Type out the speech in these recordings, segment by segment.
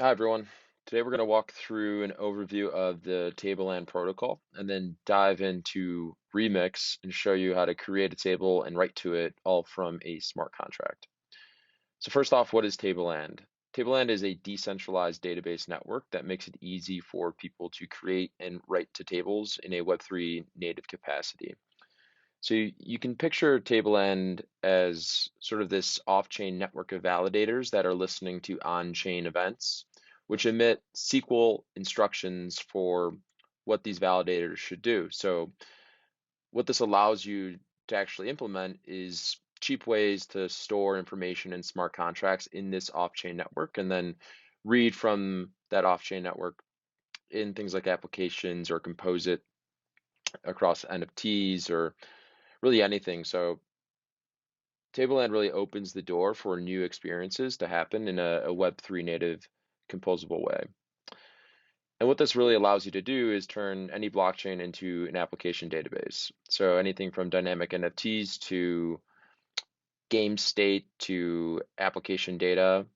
Hi everyone. Today we're going to walk through an overview of the Tableland protocol and then dive into Remix and show you how to create a table and write to it all from a smart contract. So first off, what is Tableland? Tableland is a decentralized database network that makes it easy for people to create and write to tables in a Web3 native capacity. So you can picture Tableland as sort of this off-chain network of validators that are listening to on-chain events, which emit SQL instructions for what these validators should do. So what this allows you to actually implement is cheap ways to store information in smart contracts in this off-chain network and then read from that off-chain network in things like applications or compose it across NFTs or really anything. So Tableland really opens the door for new experiences to happen in a Web3 native composable way. And what this really allows you to do is turn any blockchain into an application database. So anything from dynamic NFTs to game state to application data,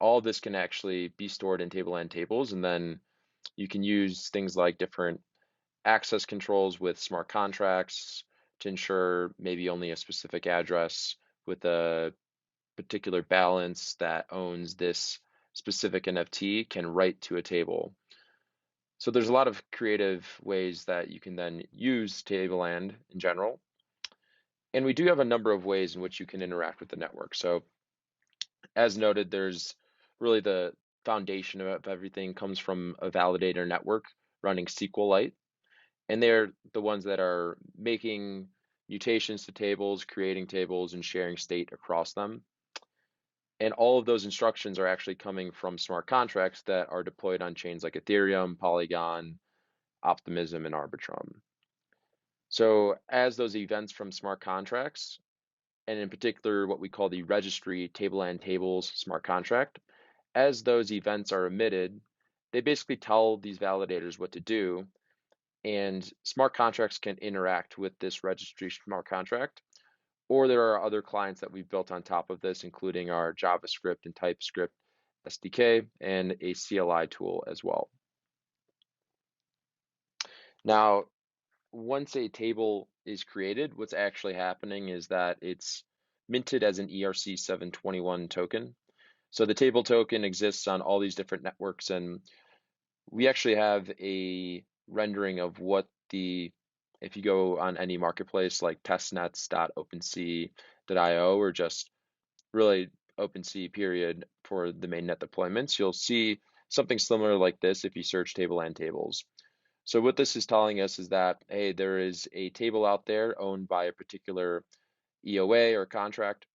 all of this can actually be stored in Tableland tables. And then you can use things like different access controls with smart contracts to ensure maybe only a specific address with a particular balance that owns this specific NFT can write to a table. So there's a lot of creative ways that you can then use Tableland in general. And we do have a number of ways in which you can interact with the network. So as noted, there's really the foundation of everything comes from a validator network running SQLite. And they're the ones that are making mutations to tables, creating tables, and sharing state across them. And all of those instructions are actually coming from smart contracts that are deployed on chains like Ethereum, Polygon, Optimism, and Arbitrum. So as those events from smart contracts, and in particular what we call the registry TablelandTables smart contract, as those events are emitted, they basically tell these validators what to do, and smart contracts can interact with this registry smart contract. Or there are other clients that we've built on top of this, including our JavaScript and TypeScript SDK and a CLI tool as well. Now, once a table is created, what's actually happening is that it's minted as an ERC721 token. So the table token exists on all these different networks, and we actually have a rendering of what if you go on any marketplace like testnets.opensea.io or just really OpenSea period for the mainnet deployments, you'll see something similar like this if you search TablelandTables. So what this is telling us is that, hey, there is a table out there owned by a particular EOA or contract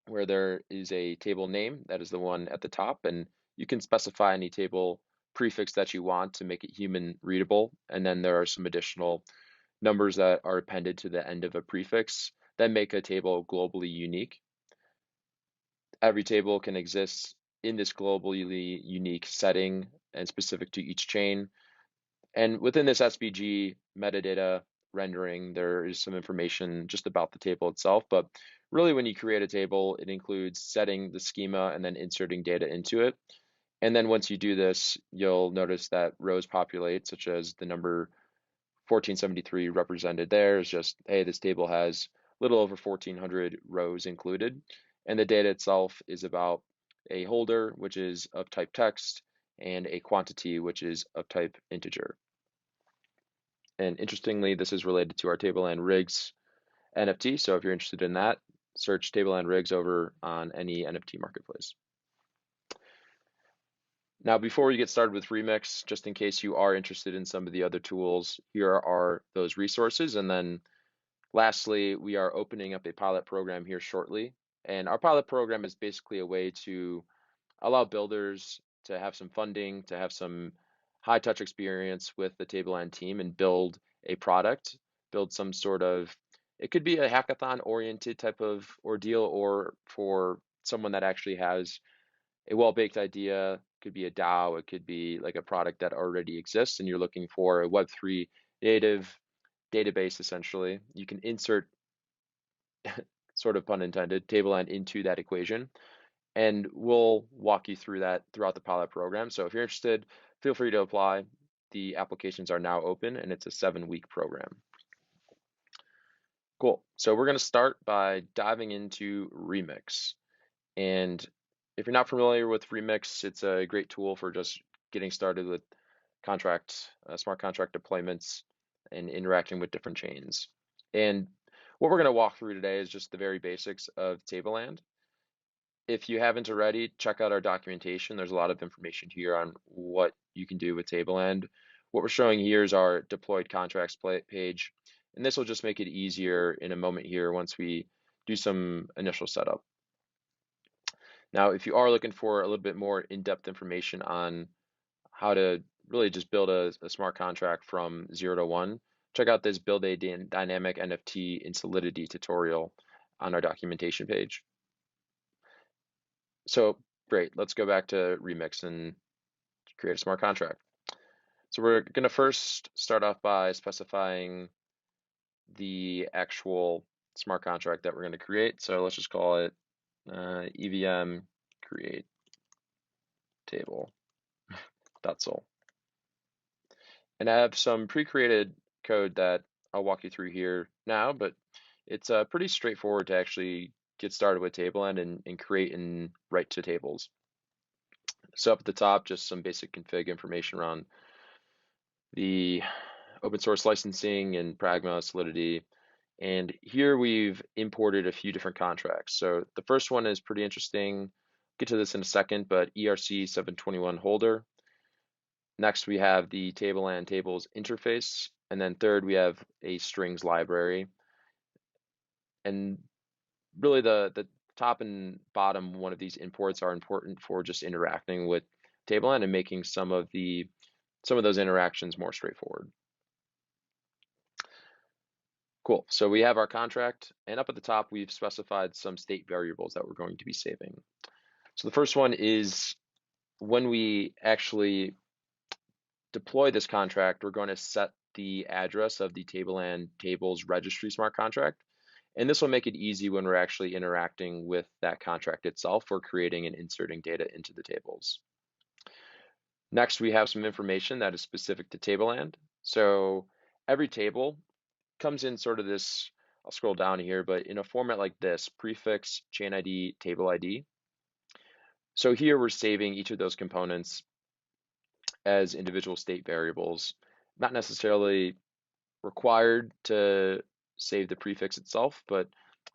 where there is a table name, that is the one at the top, and you can specify any table prefix that you want to make it human readable. And then there are some additional numbers that are appended to the end of a prefix that make a table globally unique. Every table can exist in this globally unique setting and specific to each chain. And within this SVG metadata rendering, there is some information just about the table itself. But really, when you create a table, it includes setting the schema and then inserting data into it. And then once you do this, you'll notice that rows populate, such as the number 1473 represented there is just, hey, this table has a little over 1400 rows included. And the data itself is about a holder, which is of type text, and a quantity, which is of type integer. And interestingly, this is related to our Tableland rigs NFT. So if you're interested in that, search Tableland rigs over on any NFT marketplace. Now, before we get started with Remix, just in case you are interested in some of the other tools, here are those resources. And then lastly, we are opening up a pilot program here shortly. And our pilot program is basically a way to allow builders to have some funding, to have some high touch experience with the Tableland team and build a product, build some sort of, it could be a hackathon oriented type of ordeal, or for someone that actually has a well-baked idea, could be a DAO, it could be like a product that already exists and you're looking for a Web3 native database essentially. You can insert, sort of pun intended, Tableland into that equation. And we'll walk you through that throughout the pilot program. So if you're interested, feel free to apply. The applications are now open, and it's a 7-week program. Cool. So we're going to start by diving into Remix. And if you're not familiar with Remix, it's a great tool for just getting started with smart contract deployments and interacting with different chains. And what we're going to walk through today is just the very basics of Tableland. If you haven't already, check out our documentation. There's a lot of information here on what you can do with Tableland. What we're showing here is our deployed contracts page, and this will just make it easier in a moment here once we do some initial setup. Now, if you are looking for a little bit more in-depth information on how to really just build a smart contract from 0 to 1, check out this Build a Dynamic NFT in Solidity tutorial on our documentation page. So great, let's go back to Remix and create a smart contract. So we're going to first start off by specifying the actual smart contract that we're going to create. So let's just call it EVM create table.sol. And I have some pre-created code that I'll walk you through here now, but it's pretty straightforward to actually get started with Tableland and create and write to tables. So up at the top, just some basic config information around the open source licensing and Pragma, Solidity. And here we've imported a few different contracts. So the first one is pretty interesting. I'll get to this in a second, but ERC721 holder. Next, we have the TablelandTables interface. And then third, we have a strings library. And really the top and bottom one of these imports are important for just interacting with Tableland and making some of those interactions more straightforward. Cool, so we have our contract, and up at the top, we've specified some state variables that we're going to be saving. So the first one is when we actually deploy this contract, we're going to set the address of the TablelandTables registry smart contract. And this will make it easy when we're actually interacting with that contract itself or creating and inserting data into the tables. Next, we have some information that is specific to Tableland. So every table comes in sort of this, I'll scroll down here, but in a format like this: prefix, chain ID, table ID. So here we're saving each of those components as individual state variables, not necessarily required to save the prefix itself, but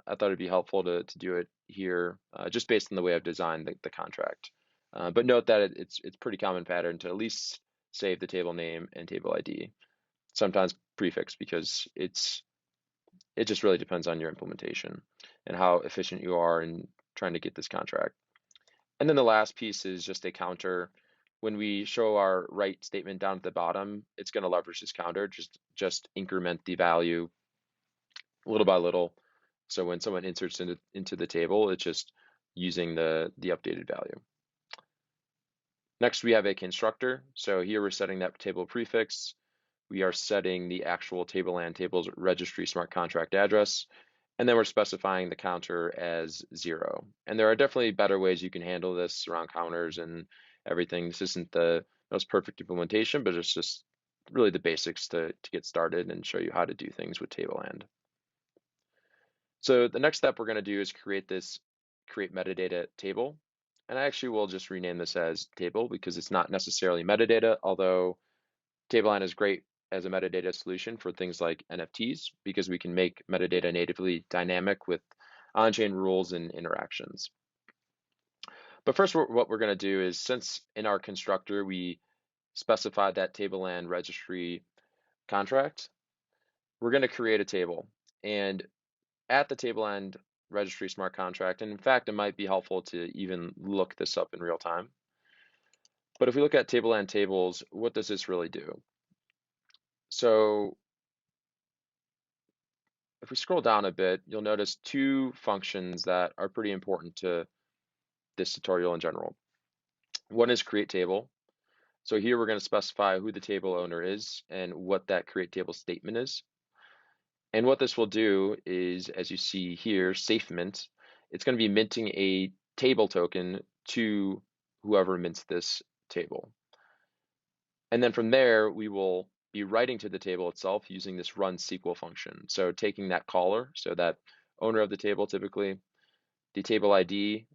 I thought it'd be helpful to do it here just based on the way I've designed the contract. But note that it's pretty common pattern to at least save the table name and table ID, sometimes prefix, because it just really depends on your implementation and how efficient you are in trying to get this contract. And then the last piece is just a counter. When we show our write statement down at the bottom, it's going to leverage this counter, just increment the value little by little. So when someone inserts into the table, it's just using the updated value. Next, we have a constructor. So here we're setting that table prefix. We are setting the actual TablelandTables registry smart contract address, and then we're specifying the counter as 0. And there are definitely better ways you can handle this around counters and everything. This isn't the most perfect implementation, but it's just really the basics to get started and show you how to do things with Tableland. So the next step we're going to do is create metadata table. And I actually will just rename this as table because it's not necessarily metadata, although Tableland is great as a metadata solution for things like NFTs because we can make metadata natively dynamic with on-chain rules and interactions. But first, what we're going to do is, since in our constructor we specified that Tableland registry contract, we're going to create a table. And at the Tableland registry smart contract, and in fact, it might be helpful to even look this up in real time. But if we look at TablelandTables, what does this really do? So if we scroll down a bit, you'll notice two functions that are pretty important to this tutorial in general. One is create table. So here we're going to specify who the table owner is and what that create table statement is. And what this will do is, as you see here, safe mint, it's going to be minting a table token to whoever mints this table. And then from there, we will be writing to the table itself using this run SQL function. So taking that caller, so that owner of the table typically, the table ID,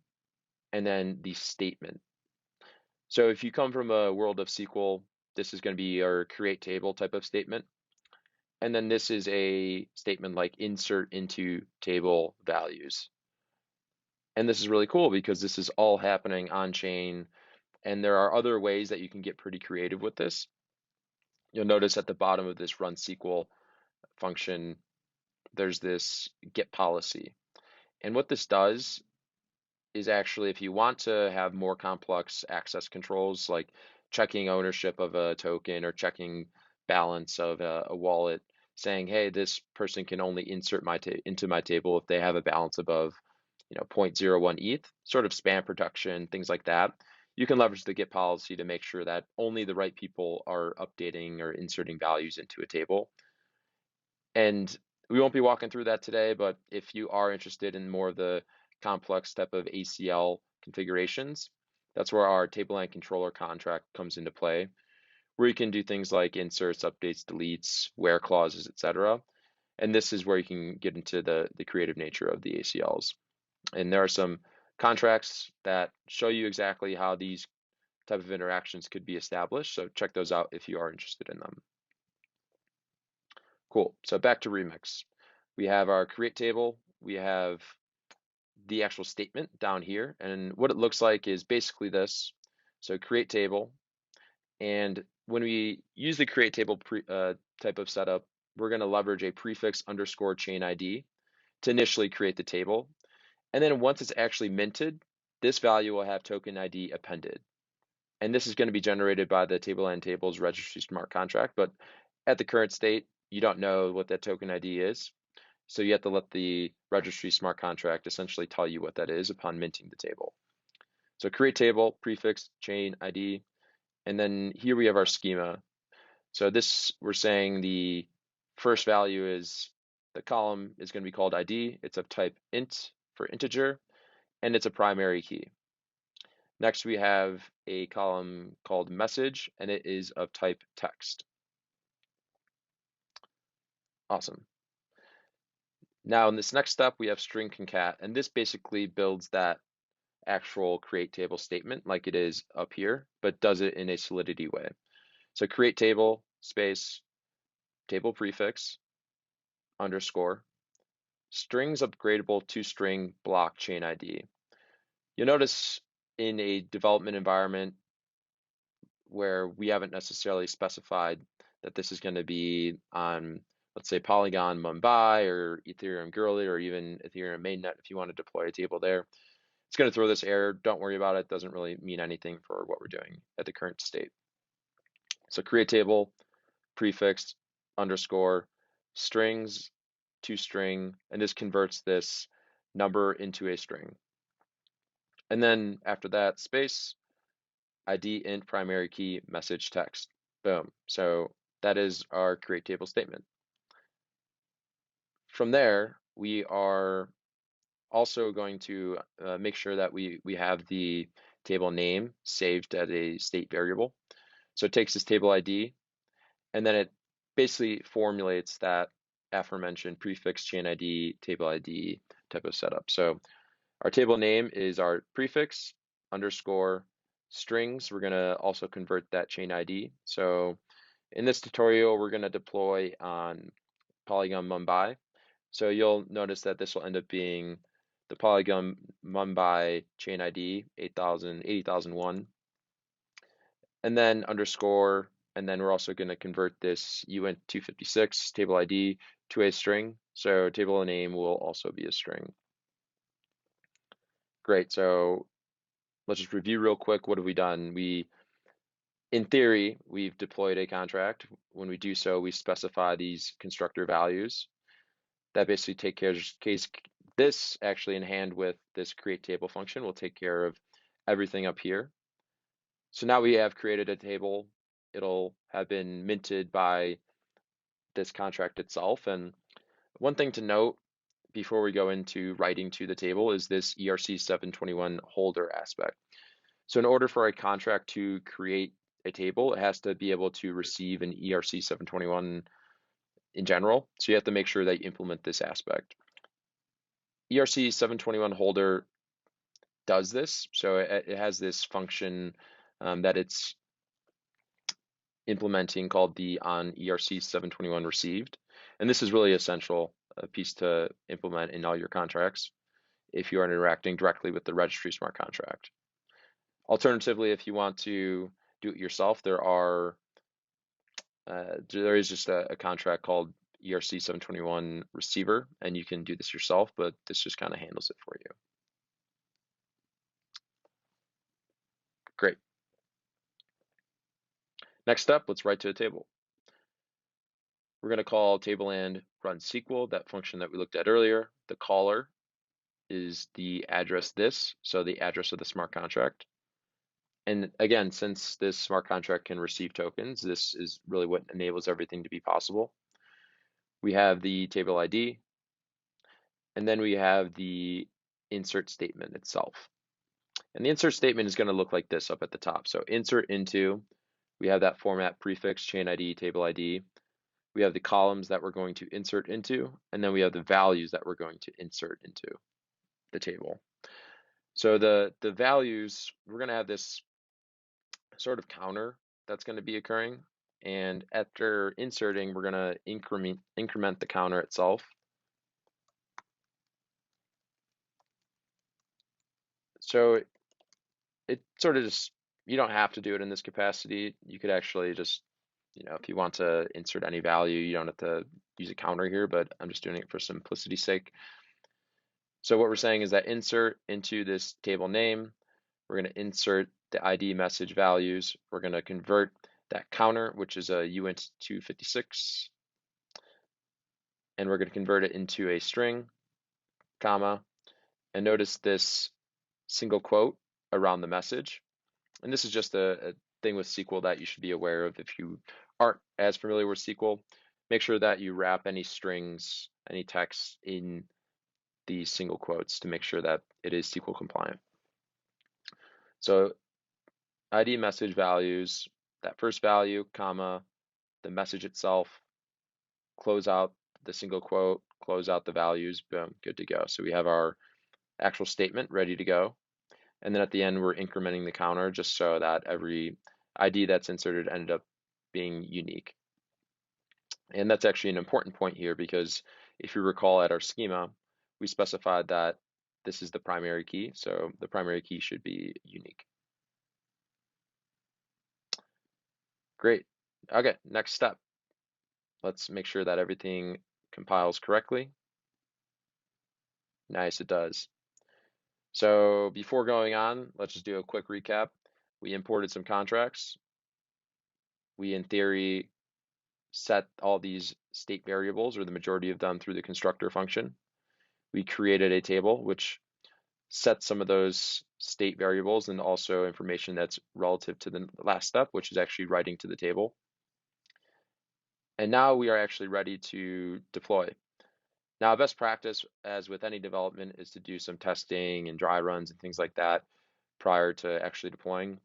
and then the statement. So if you come from a world of SQL, this is going to be our create table type of statement. And then this is a statement like insert into table values. And this is really cool because this is all happening on chain. And there are other ways that you can get pretty creative with this. You'll notice at the bottom of this run SQL function, there's this get policy. And what this does is actually, if you want to have more complex access controls, like checking ownership of a token or checking balance of a wallet, saying, hey, this person can only insert into my table if they have a balance above, 0.01 ETH, sort of spam protection, things like that. You can leverage the get policy to make sure that only the right people are updating or inserting values into a table. And we won't be walking through that today, but if you are interested in more of the complex type of ACL configurations, that's where our Tableland controller contract comes into play, where you can do things like inserts, updates, deletes, where clauses, etc. And this is where you can get into the creative nature of the ACLs. And there are some contracts that show you exactly how these type of interactions could be established. So check those out if you are interested in them. Cool. So back to Remix. We have our create table. We have the actual statement down here. And what it looks like is basically this. So create table. And when we use the create table type of setup, we're going to leverage a prefix underscore chain ID to initially create the table. And then once it's actually minted, this value will have token ID appended. And this is going to be generated by the TablelandTables registry smart contract. But at the current state, you don't know what that token ID is. So you have to let the registry smart contract essentially tell you what that is upon minting the table. So create table, prefix, chain, ID, and then here we have our schema. So this, we're saying the first value is, the column is going to be called ID. It's of type int for integer, and it's a primary key. Next, we have a column called message, and it is of type text. Awesome. Now in this next step, we have string concat, and this basically builds that actual create table statement like it is up here, but does it in a solidity way. So create table space table prefix underscore strings upgradable to string blockchain ID. You'll notice in a development environment where we haven't necessarily specified that this is going to be on, let's say, Polygon Mumbai or Ethereum Girly or even Ethereum mainnet if you want to deploy a table there. It's going to throw this error. Don't worry about it. It doesn't really mean anything for what we're doing at the current state. So create table, prefix, underscore, strings to string, and this converts this number into a string. And then after that, space, ID int primary key message text. Boom. So that is our create table statement. From there, we are also going to make sure that we have the table name saved as a state variable. So it takes this table ID, and then it basically formulates that aforementioned prefix, chain ID, table ID type of setup. So our table name is our prefix underscore strings. We're going to also convert that chain ID. So in this tutorial, we're going to deploy on Polygon Mumbai. So you'll notice that this will end up being the Polygon Mumbai chain ID 80,001, and then underscore, and then we're also going to convert this uint256 table ID to a string. So table name will also be a string. Great. So let's just review real quick. What have we done? In theory, we've deployed a contract. When we do so, we specify these constructor values that basically take care of this actually in hand with this create table function will take care of everything up here. So now we have created a table. It'll have been minted by this contract itself. And one thing to note before we go into writing to the table is this ERC721 holder aspect. So in order for a contract to create a table, it has to be able to receive an ERC721 in general. So you have to make sure that you implement this aspect. ERC721 holder does this. So it has this function that it's implementing called the on ERC721 received. And this is really essential, a piece to implement in all your contracts if you are interacting directly with the registry smart contract. Alternatively, if you want to do it yourself, there is just a contract called ERC721 receiver, and you can do this yourself, but this just kind of handles it for you. Great. Next up, let's write to a table. We're going to call Tableland run SQL, that function that we looked at earlier. The caller is the address this, so the address of the smart contract. And again, since this smart contract can receive tokens, this is really what enables everything to be possible. We have the table ID, and then we have the insert statement itself. And the insert statement is going to look like this up at the top. So insert into, we have that format prefix, chain ID, table ID. We have the columns that we're going to insert into, and then we have the values that we're going to insert into the table. So the values, we're going to have this sort of counter that's going to be occurring. And after inserting, we're going to increment the counter itself. So it sort of just, you don't have to do it in this capacity. You could actually just, if you want to insert any value, you don't have to use a counter here, but I'm just doing it for simplicity's sake. So what we're saying is that insert into this table name, we're going to insert the ID message values. We're going to convert that counter, which is a uint 256, and we're going to convert it into a string, comma, and notice this single quote around the message. And this is just a thing with SQL that you should be aware of if you aren't as familiar with SQL. Make sure that you wrap any strings, any text in these single quotes to make sure that it is SQL compliant. So ID message values, that first value, comma, the message itself, close out the single quote, close out the values, boom, good to go. So we have our actual statement ready to go. And then at the end, we're incrementing the counter just so that every ID that's inserted ended up being unique. And that's actually an important point here because if you recall at our schema, we specified that this is the primary key. So the primary key should be unique. Great. Okay, next step. Let's make sure that everything compiles correctly. Nice, it does. So before going on, let's just do a quick recap. We imported some contracts. We, in theory, set all these state variables, or the majority of them, through the constructor function. We created a table which sets some of those state variables and also information that's relative to the last step, which is actually writing to the table. And now we are actually ready to deploy. Now, best practice, as with any development, is to do some testing and dry runs and things like that prior to actually deploying.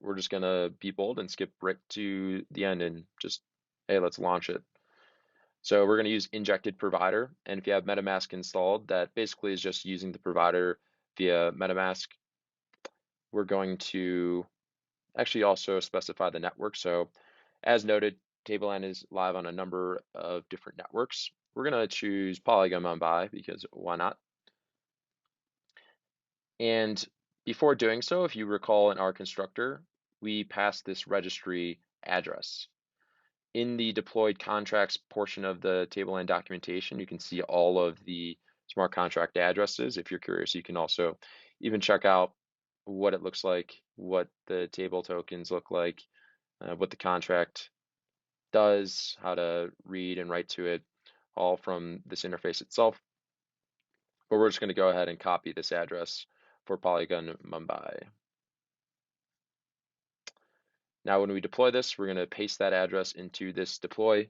We're just gonna be bold and skip right to the end and just, hey, let's launch it. So we're gonna use injected provider, and if you have MetaMask installed, that basically is just using the provider via MetaMask. We're going to actually also specify the network. So as noted, Tableland is live on a number of different networks. We're gonna choose Polygon Mumbai because why not? And before doing so, if you recall in our constructor, we passed this registry address. In the deployed contracts portion of the Tableland documentation, you can see all of the smart contract addresses. If you're curious, you can also even check out what it looks like, what the table tokens look like, what the contract does, how to read and write to it, all from this interface itself. But we're just going to go ahead and copy this address for Polygon Mumbai. Now when we deploy this, we're going to paste that address into this deploy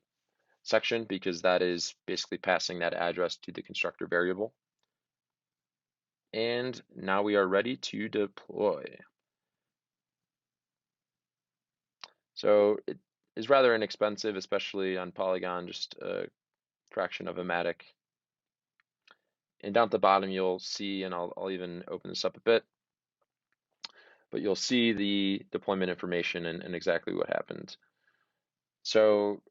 section because that is basically passing that address to the constructor variable. And now we are ready to deploy. So it is rather inexpensive, especially on Polygon, just a fraction of a matic. And down at the bottom, you'll see, and I'll even open this up a bit, but you'll see the deployment information and exactly what happened. So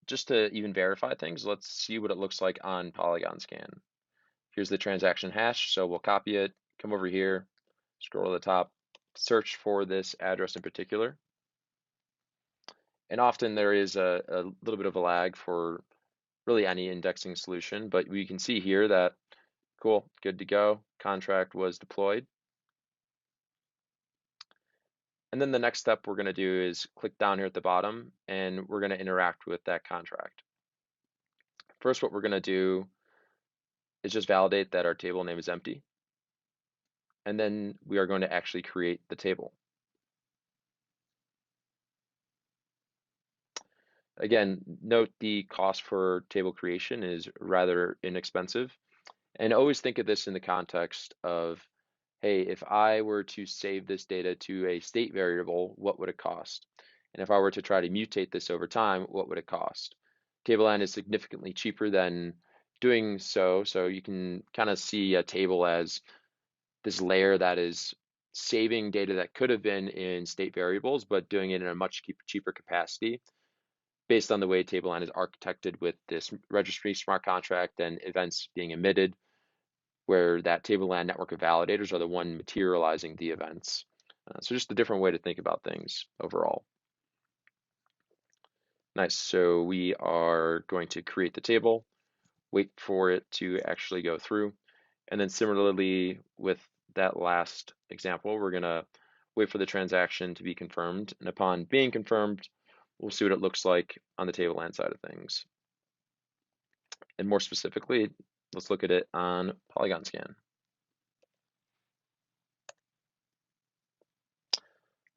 just to even verify things, let's see what it looks like on Polygon scan. Here's the transaction hash, so we'll copy it, come over here, scroll to the top, search for this address in particular. And often there is a little bit of a lag for really any indexing solution, but we can see here that, cool, good to go, contract was deployed. And then the next step we're gonna do is click down here at the bottom and we're gonna interact with that contract. First, what we're gonna do is just validate that our table name is empty. And then we are going to actually create the table. Again, note the cost for table creation is rather inexpensive. And always think of this in the context of, hey, if I were to save this data to a state variable, what would it cost? And if I were to try to mutate this over time, what would it cost? Tableland is significantly cheaper than doing so. So you can kind of see a table as this layer that is saving data that could have been in state variables, but doing it in a much cheaper capacity based on the way Tableland is architected with this registry smart contract and events being emitted, where that Tableland network of validators are the one materializing the events. So just a different way to think about things overall. Nice, so we are going to create the table, wait for it to actually go through. And then similarly with that last example, we're gonna wait for the transaction to be confirmed. And upon being confirmed, we'll see what it looks like on the Tableland side of things. And more specifically, let's look at it on Polygon scan.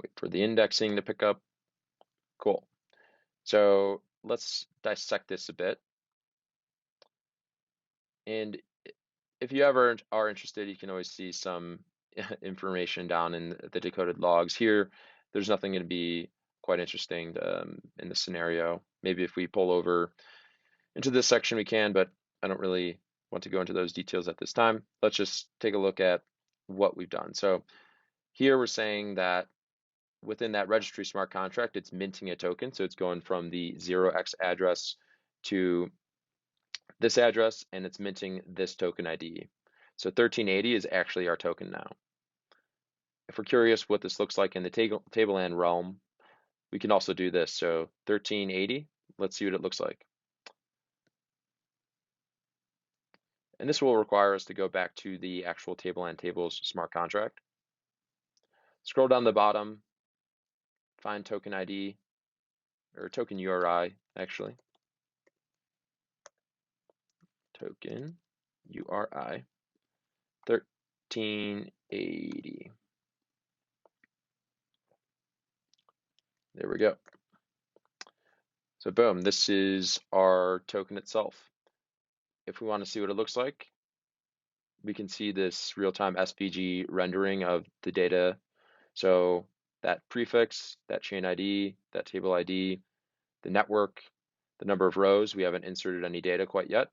Wait for the indexing to pick up. Cool. So let's dissect this a bit. And if you ever are interested, you can always see some information down in the decoded logs. Here, there's nothing going to be quite interesting in this scenario. Maybe if we pull over into this section, we can, but I don't really want to go into those details at this time. Let's just take a look at what we've done. So here we're saying that within that registry smart contract, it's minting a token. So it's going from the 0x address to this address, and it's minting this token ID. So 1380 is actually our token now. If we're curious what this looks like in the Tableland realm, we can also do this. So 1380, let's see what it looks like. And this will require us to go back to the actual TablelandTables smart contract. Scroll down the bottom, find token ID, or token URI, actually. Token URI 1380. There we go. So boom, this is our token itself. If we want to see what it looks like, we can see this real-time SVG rendering of the data. So that prefix, that chain ID, that table ID, the network, the number of rows, we haven't inserted any data quite yet.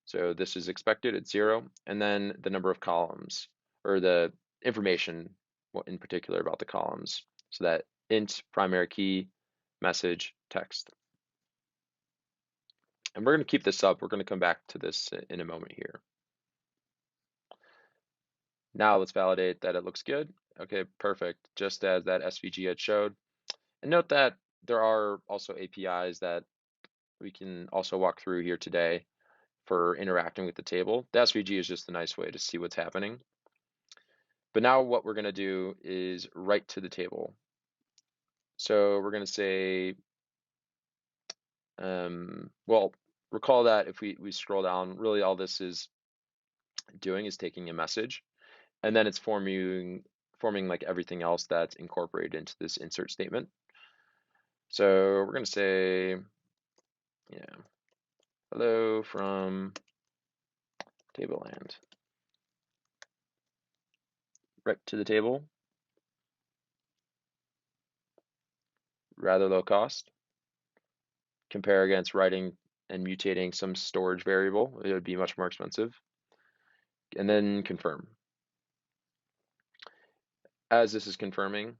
So this is expected at 0. And then the number of columns, or the information in particular about the columns. So that int, primary key, message, text. And we're going to keep this up. We're going to come back to this in a moment here. Now let's validate that it looks good. Okay, perfect. Just as that SVG had showed. And note that there are also APIs that we can also walk through here today for interacting with the table. The SVG is just a nice way to see what's happening. But now what we're going to do is write to the table. So we're going to say, well, recall that if we scroll down, really all this is doing is taking a message, and then it's forming like everything else that's incorporated into this insert statement. So we're going to say, yeah, Hello from Tableland. Right to the table. Rather low cost. Compare against writing and mutating some storage variable. It would be much more expensive. And then confirm. As this is confirming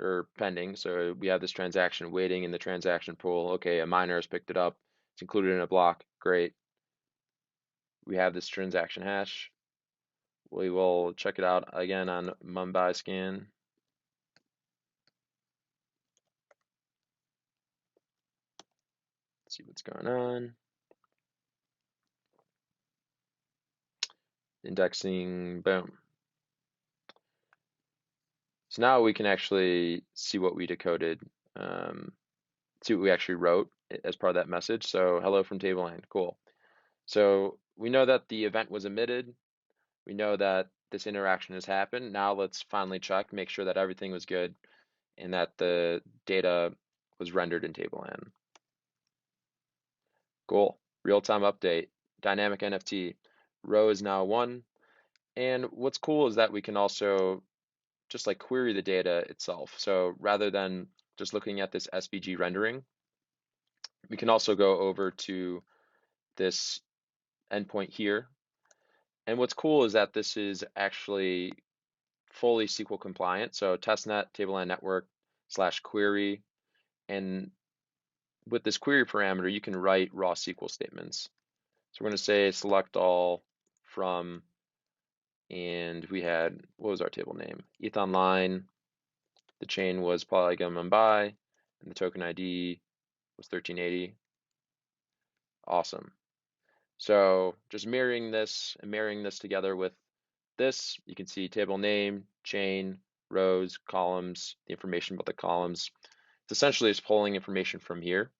or pending, so we have this transaction waiting in the transaction pool. Okay, a miner has picked it up. It's included in a block. Great. We have this transaction hash. We will check it out again on Mumbai scan. See what's going on. Indexing, boom. So now we can actually see what we decoded, see what we actually wrote as part of that message. So hello from Tableland, cool. So we know that the event was emitted. We know that this interaction has happened. Now let's finally check, make sure that everything was good and that the data was rendered in Tableland. Cool. Real-time update, dynamic NFT. Row is now 1. And what's cool is that we can also just like query the data itself. So rather than just looking at this SVG rendering, we can also go over to this endpoint here. And what's cool is that this is actually fully SQL compliant. So testnet Tableland network / query. And with this query parameter, you can write raw SQL statements. So we're going to say select all from, and we had, what was our table name? ETHOnline. The chain was Polygon Mumbai, and the token ID was 1380. Awesome. So just mirroring this and marrying this together with this, you can see table name, chain, rows, columns, the information about the columns. It's essentially just pulling information from here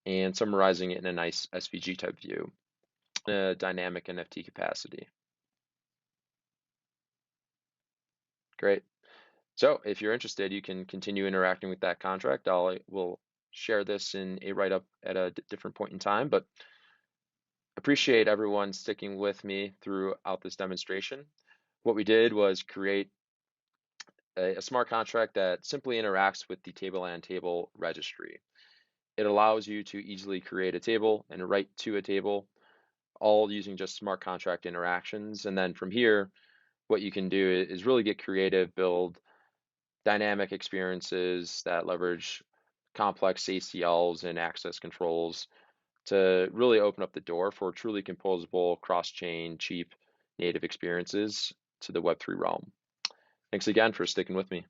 and summarizing it in a nice SVG type view, a dynamic NFT capacity. Great. So if you're interested, you can continue interacting with that contract. We'll share this in a write-up at a different point in time, but appreciate everyone sticking with me throughout this demonstration. What we did was create a smart contract that simply interacts with the Tableland table registry. It allows you to easily create a table and write to a table, all using just smart contract interactions. And then from here, what you can do is really get creative, build dynamic experiences that leverage complex ACLs and access controls to really open up the door for truly composable, cross-chain, cheap native experiences to the Web3 realm. Thanks again for sticking with me.